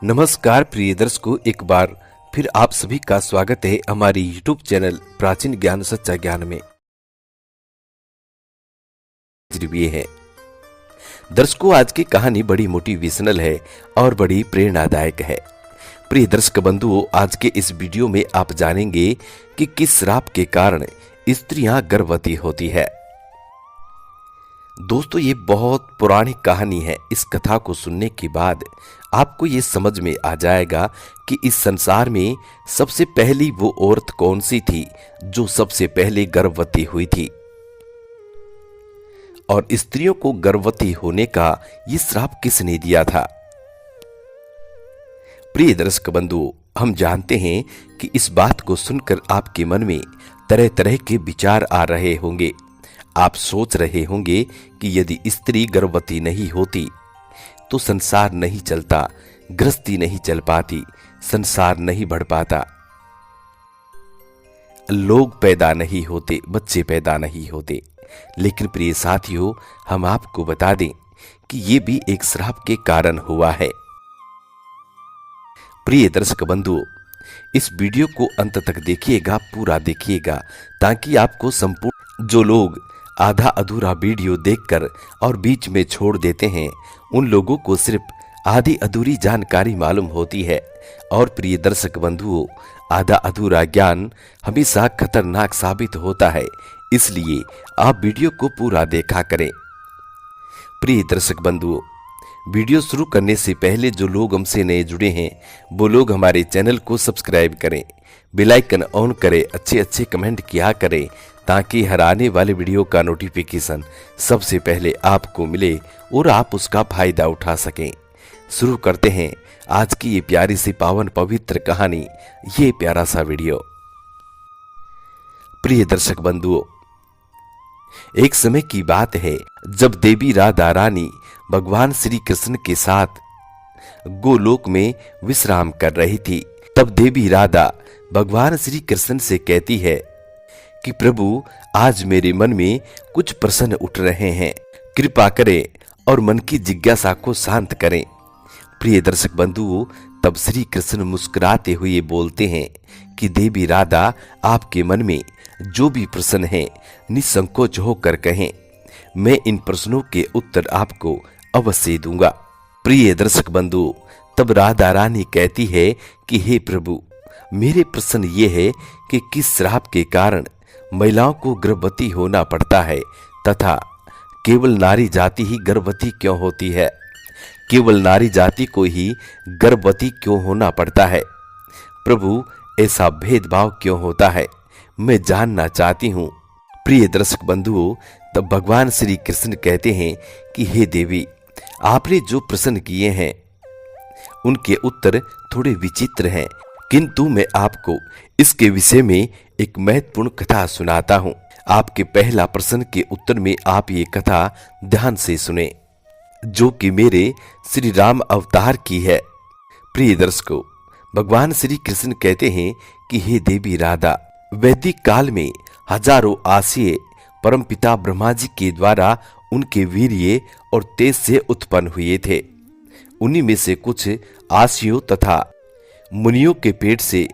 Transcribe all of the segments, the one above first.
नमस्कार प्रिय दर्शकों, एक बार फिर आप सभी का स्वागत है हमारी यूट्यूब चैनल प्राचीन ज्ञान सच्चा ज्ञान में। ये है दर्शकों, आज की कहानी बड़ी मोटिवेशनल है और बड़ी प्रेरणादायक है। प्रिय दर्शक बंधुओं, आज के इस वीडियो में आप जानेंगे कि किस श्राप के कारण स्त्रियां गर्भवती होती है। दोस्तों, ये बहुत पुरानी कहानी है। इस कथा को सुनने के बाद आपको ये समझ में आ जाएगा कि इस संसार में सबसे पहली वो औरत कौन सी थी जो सबसे पहले गर्भवती हुई थी, और स्त्रियों को गर्भवती होने का ये श्राप किसने दिया था। प्रिय दर्शक बंधुओं, हम जानते हैं कि इस बात को सुनकर आपके मन में तरह तरह के विचार आ रहे होंगे। आप सोच रहे होंगे कि यदि स्त्री गर्भवती नहीं होती तो संसार नहीं चलता, गृहस्थी नहीं चल पाती, संसार नहीं बढ़ पाता, लोग पैदा नहीं होते, बच्चे पैदा नहीं होते। लेकिन प्रिय साथियों, हम आपको बता दें कि ये भी एक श्राप के कारण हुआ है। प्रिय दर्शक बंधुओं, इस वीडियो को अंत तक देखिएगा, पूरा देखिएगा, ताकि आपको संपूर्ण, जो लोग आधा अधूरा वीडियो देखकर और बीच में छोड़ देते हैं, उन लोगों को सिर्फ आधी अधूरी जानकारी मालूम होती है। और प्रिय दर्शक बंधुओं, आधा अधूरा ज्ञान हमेशा खतरनाक साबित होता है, इसलिए आप वीडियो को पूरा देखा करें। प्रिय दर्शक बंधुओं, वीडियो शुरू करने से पहले जो लोग हमसे नए जुड़े हैं वो लोग हमारे चैनल को सब्सक्राइब करें, बेल आइकन ऑन करें, अच्छे अच्छे कमेंट किया करें, ताकि हर आने वाले वीडियो का नोटिफिकेशन सबसे पहले आपको मिले और आप उसका फायदा उठा सकें। शुरू करते हैं आज की ये प्यारी सी पावन पवित्र कहानी, ये प्यारा सा वीडियो। प्रिय दर्शक बंधुओं, एक समय की बात है जब देवी राधा रानी भगवान श्री कृष्ण के साथ गोलोक में विश्राम कर रही थी। तब देवी राधा भगवान श्री कृष्ण से कहती है कि प्रभु, आज मेरे मन में कुछ प्रश्न उठ रहे हैं, कृपा करें और मन की जिज्ञासा को शांत करें। प्रिय दर्शक बंधुओं, तब श्री कृष्ण मुस्कुराते हुए बोलते हैं कि देवी राधा, आपके मन में जो भी प्रश्न हैं निसंकोच होकर कहें, मैं इन प्रश्नों के उत्तर आपको अवश्य दूंगा। प्रिय दर्शक बंधुओं, तब राधा रानी कहती है कि हे प्रभु, मेरे प्रश्न ये है कि किस श्राप के कारण महिलाओं को गर्भवती होना पड़ता है, तथा केवल नारी जाति ही गर्भवती क्यों होती है, केवल नारी जाति को ही गर्भवती क्यों होना पड़ता है। प्रभु, ऐसा भेदभाव क्यों होता है, मैं जानना चाहती हूँ। प्रिय दर्शक बंधुओं, तब भगवान श्री कृष्ण कहते हैं कि हे देवी, आपने जो प्रश्न किए हैं उनके उत्तर थोड़े विचित्र हैं, किंतु मैं आपको इसके विषय में एक महत्वपूर्ण कथा सुनाता हूं। आपके पहला प्रश्न के उत्तर में आप ये कथा ध्यान से सुने, जो कि मेरे श्री राम अवतार की है। प्रिय दर्शकों, भगवान श्री कृष्ण कहते हैं कि हे देवी राधा, वैदिक काल में हजारों आसिये परमपिता ब्रह्मा जी के द्वारा उनके वीर्य और तेज से उत्पन्न हुए थे। उन्हीं में से कुछ आसियों तथा मुनियों के पेट से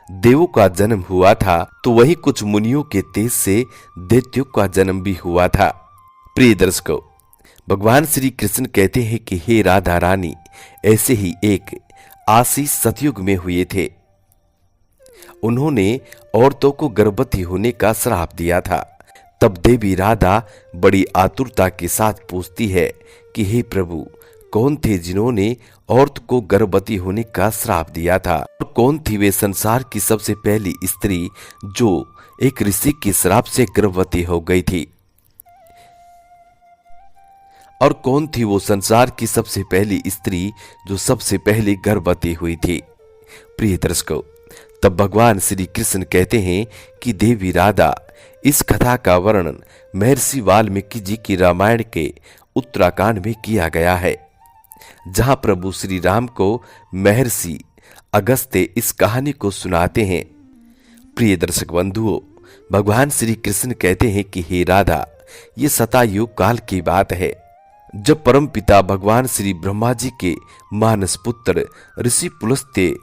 देवों का जन्म हुआ था, तो वही कुछ मुनियों के तेज से दैत्यों का जन्म भी हुआ था। प्रिय दर्शकों, भगवान श्री कृष्ण कहते हैं कि हे राधा रानी, ऐसे ही एक आसी सतयुग में हुए थे। उन्होंने औरतों को गर्भवती होने का श्राप दिया था। तब देवी राधा बड़ी आतुरता के साथ पूछती है कि हे प्रभु, कौन थे जिन्होंने औरत को गर्भवती होने का श्राप दिया था, और कौन थी वे संसार की सबसे पहली स्त्री जो एक ऋषि के श्राप से गर्भवती हो गई थी, और कौन थी वो संसार की सबसे पहली स्त्री जो सबसे पहले गर्भवती हुई थी। प्रिय दर्शकों, तब भगवान श्री कृष्ण कहते हैं कि देवी राधा, इस कथा का वर्णन महर्षि वाल्मीकि जी की रामायण के उत्तराखंड में किया गया है, जहां प्रभु श्री राम को महर्षि अगस्त्य इस कहानी को सुनाते हैं। प्रिय दर्शक बंधुओं, भगवान श्री कृष्ण कहते हैं कि हे राधा, ये सतायुग काल की बात है, जब परम पिता भगवान श्री ब्रह्मा जी के मानस पुत्र ऋषि पुलस्त्य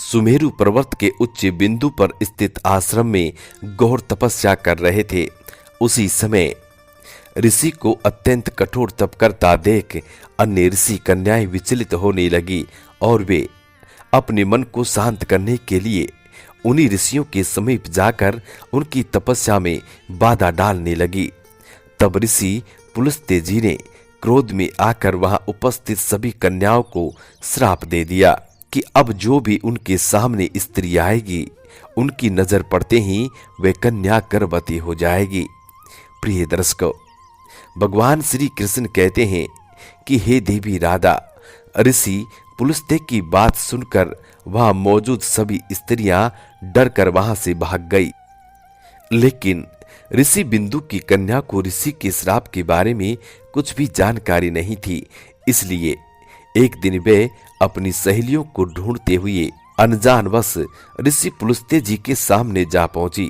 सुमेरु पर्वत के उच्च बिंदु पर स्थित आश्रम में घोर तपस्या कर रहे थे, उसी समय ऋषि को अत्यंत कठोर तप करता देख अन्य ऋषि कन्याएं विचलित होने लगी और वे अपने मन को शांत करने के लिए उन्हीं ऋषियों के समीप जाकर उनकी तपस्या में बाधा डालने लगी। तब ऋषि पुलस्त्य जी ने क्रोध में आकर वहां उपस्थित सभी कन्याओं को श्राप दे दिया कि अब जो भी उनके सामने स्त्री आएगी, उनकी नजर पड़ते ही वे कन्या गर्भवती हो जाएगी। प्रिय दर्शकों, भगवान श्री कृष्ण कहते हैं कि हे देवी राधा, ऋषि पुलस्त्य की बात सुनकर वहां मौजूद सभी स्त्रियां डरकर वहां से भाग गई। लेकिन ऋषि बिंदु की कन्या को ऋषि के श्राप के बारे में कुछ भी जानकारी नहीं थी, इसलिए एक दिन वे अपनी सहेलियों को ढूंढते हुए अनजानवश ऋषि पुलस्त्य जी के सामने जा पहुंची।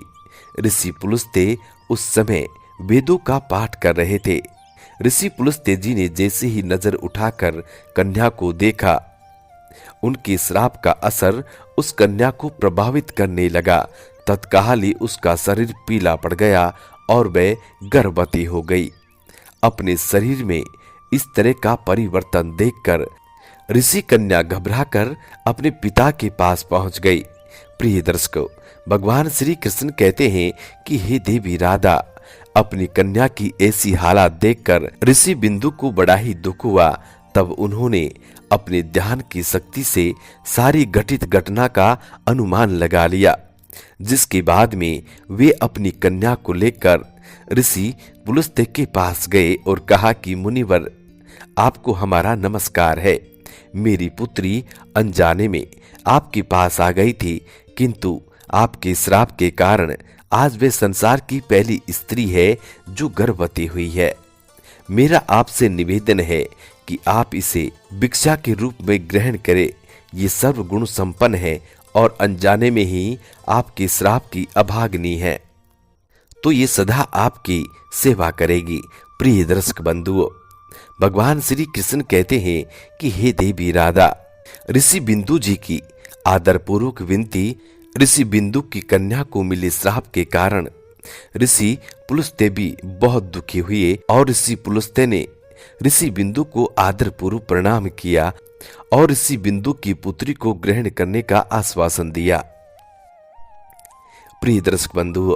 ऋषि पुलस्त्य उस समय वेदों का पाठ कर रहे थे। ऋषि पुलस्त्य जी ने जैसे ही नजर उठाकर कन्या को देखा, उनके श्राप का असर उस कन्या को प्रभावित करने लगा। तत्काल ही उसका शरीर पीला पड़ गया और वह गर्भवती हो गई। अपने शरीर में इस तरह का परिवर्तन देखकर ऋषि कन्या घबराकर अपने पिता के पास पहुंच गई। प्रिय दर्शकों, भगवान श्री कृष्ण कहते हैं कि हे देवी राधा, अपनी कन्या की ऐसी हालत देखकर ऋषि बिंदु को बड़ा ही दुख हुआ। तब उन्होंने अपने ध्यान की शक्ति से सारी घटित घटना का अनुमान लगा लिया, जिसके बाद में वे अपनी कन्या को लेकर ऋषि पुलस्त्य के पास गए और कहा कि मुनिवर, आपको हमारा नमस्कार है। मेरी पुत्री अनजाने में आपके पास आ गई थी, किंतु आपके श्राप के कारण आज वे संसार की पहली स्त्री है जो गर्भवती हुई है। मेरा आपसे निवेदन है कि आप इसे भिक्षा के रूप में ग्रहण करें। ये सर्वगुण संपन्न है और अनजाने में ही आपके श्राप की अभाग्नि है, तो ये सदा आपकी सेवा करेगी। प्रिय दर्शक बंधुओं, भगवान श्री कृष्ण कहते हैं कि हे देवी राधा, ऋषि बिंदु जी की आदरपूर्वक विनती, ऋषि बिंदु की कन्या को मिले श्राप के कारण ऋषि पुलस्त्य भी बहुत दुखी हुए और ऋषि पुलस्त्य ने ऋषि बिंदु को आदरपूर्वक प्रणाम किया और ऋषि बिंदु की पुत्री को ग्रहण करने का आश्वासन दिया। प्रिय दर्शक बंधुओं,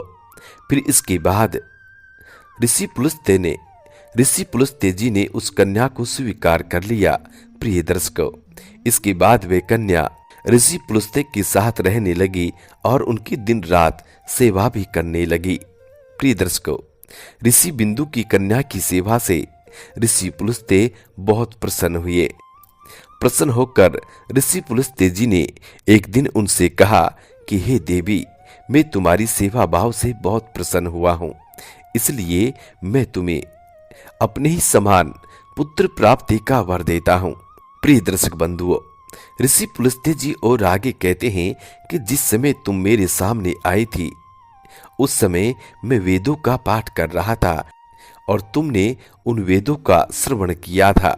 फिर इसके बाद ऋषि पुलस्त्य जी ने उस कन्या को स्वीकार कर लिया। प्रिय दर्शकों, इसके बाद वे कन्या ऋषि पुलस्त्य के साथ रहने लगी और उनकी दिन रात सेवा भी करने लगी। प्रिय दर्शकों, ऋषि बिंदु की कन्या की सेवा से ऋषि पुलस्त्य बहुत प्रसन्न हुए। प्रसन्न होकर ऋषि पुलस्त्य जी ने एक दिन उनसे कहा कि हे देवी, मैं तुम्हारी सेवा भाव से बहुत प्रसन्न हुआ हूं, इसलिए मैं तुम्हें अपने ही समान पुत्र प्राप्ति का वर देता हूं। प्रिय दर्शक बंधुओं, ऋषि पुलस्त्य जी और आगे कहते हैं कि जिस समय तुम मेरे सामने आई थी, उस समय मैं वेदों का पाठ कर रहा था और तुमने उन वेदों का श्रवण किया था,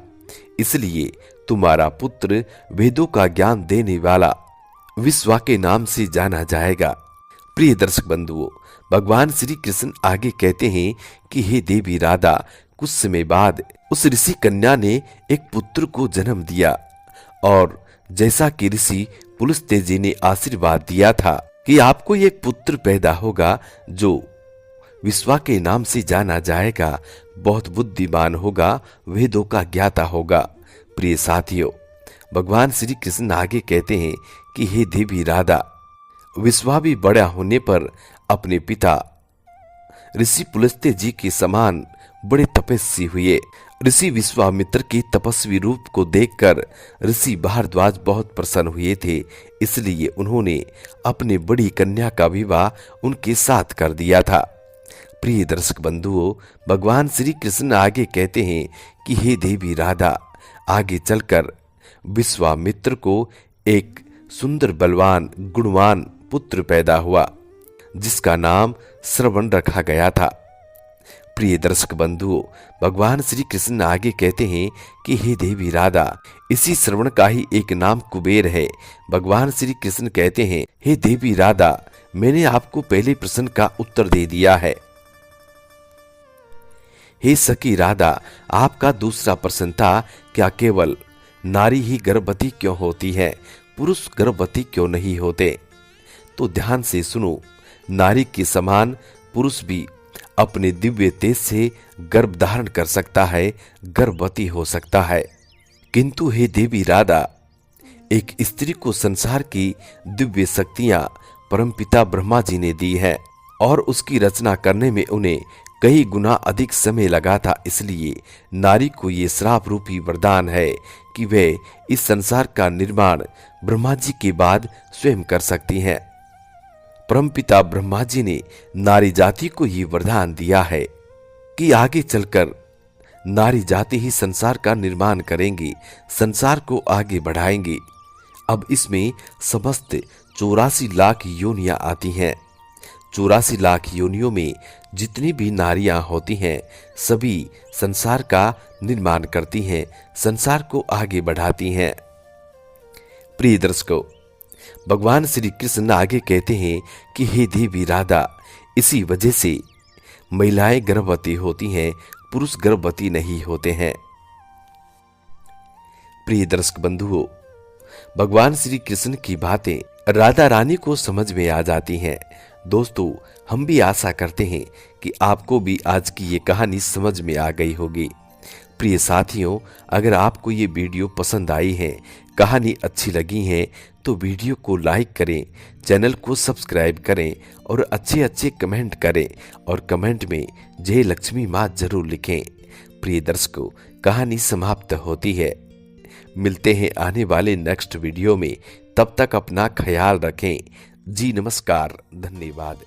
इसलिए तुम्हारा पुत्र वेदों का ज्ञान देने वाला विश्वा के नाम से जाना जाएगा। प्रिय दर्शक बंधुओं, भगवान श्री कृष्ण आगे कहते हैं कि हे देवी राधा, कुछ समय बाद उस ऋषि कन्या ने एक पुत्र को जन्म दिया और जैसा कि ऋषि पुलस्त्य जी ने आशीर्वाद दिया था कि आपको एक पुत्र पैदा होगा जो विश्वा के नाम से जाना जाएगा, बहुत बुद्धिमान होगा, वेदों का ज्ञाता होगा। प्रिय साथियों, भगवान श्री कृष्ण आगे कहते हैं कि हे देवी राधा, विश्वा भी बड़ा होने पर अपने पिता ऋषि पुलस्त्य जी के समान बड़े तपस्वी हुए। ऋषि विश्वामित्र के तपस्वी रूप को देखकर ऋषि भारद्वाज बहुत प्रसन्न हुए थे, इसलिए उन्होंने अपने बड़ी कन्या का विवाह उनके साथ कर दिया था। प्रिय दर्शक बंधुओं, भगवान श्री कृष्ण आगे कहते हैं कि हे देवी राधा, आगे चलकर विश्वामित्र को एक सुंदर बलवान गुणवान पुत्र पैदा हुआ जिसका नाम श्रवण रखा गया था। प्रिय दर्शक बंधुओं, भगवान श्री कृष्ण आगे कहते हैं कि हे देवी राधा, इसी श्रवण का ही एक नाम कुबेर है। भगवान श्री कृष्ण कहते हैं, हे देवी राधा, मैंने आपको पहले प्रश्न का उत्तर दे दिया है। हे सखी राधा, आपका दूसरा प्रश्न था, क्या केवल नारी ही गर्भवती क्यों होती है, पुरुष गर्भवती क्यों नहीं होते? तो ध्यान से सुनो, नारी के समान पुरुष भी अपने दिव्य तेज से गर्भ धारण कर सकता है, गर्भवती हो सकता है। किंतु हे देवी राधा, एक स्त्री को संसार की दिव्य शक्तियां परमपिता ब्रह्मा जी ने दी है और उसकी रचना करने में उन्हें कई गुना अधिक समय लगा था। इसलिए नारी को ये श्राप रूपी वरदान है कि वे इस संसार का निर्माण ब्रह्मा जी के बाद स्वयं कर सकती हैं। परमपिता ब्रह्मा जी ने नारी जाति को ये वरदान दिया है कि आगे चलकर नारी जाति ही संसार का निर्माण करेंगी, संसार को आगे बढ़ाएंगी। अब इसमें समस्त 84 लाख योनियां आती हैं। 84 लाख योनियों में जितनी भी नारियां होती हैं, सभी संसार का निर्माण करती हैं, संसार को आगे बढ़ाती हैं। प्रिय दर्शकों, भगवान श्री कृष्ण आगे कहते हैं कि हे देवी राधा, इसी वजह से महिलाएं गर्भवती होती हैं, पुरुष गर्भवती नहीं होते हैं। प्रिय दर्शक बंधुओं, भगवान श्री कृष्ण की बातें राधा रानी को समझ में आ जाती हैं। दोस्तों, हम भी आशा करते हैं कि आपको भी आज की ये कहानी समझ में आ गई होगी। प्रिय साथियों, अगर आपको ये वीडियो पसंद आई है, कहानी अच्छी लगी है, तो वीडियो को लाइक करें, चैनल को सब्सक्राइब करें और अच्छे अच्छे कमेंट करें और कमेंट में जय लक्ष्मी माँ जरूर लिखें। प्रिय दर्शकों, कहानी समाप्त होती है। मिलते हैं आने वाले नेक्स्ट वीडियो में। तब तक अपना ख्याल रखें। जी नमस्कार, धन्यवाद।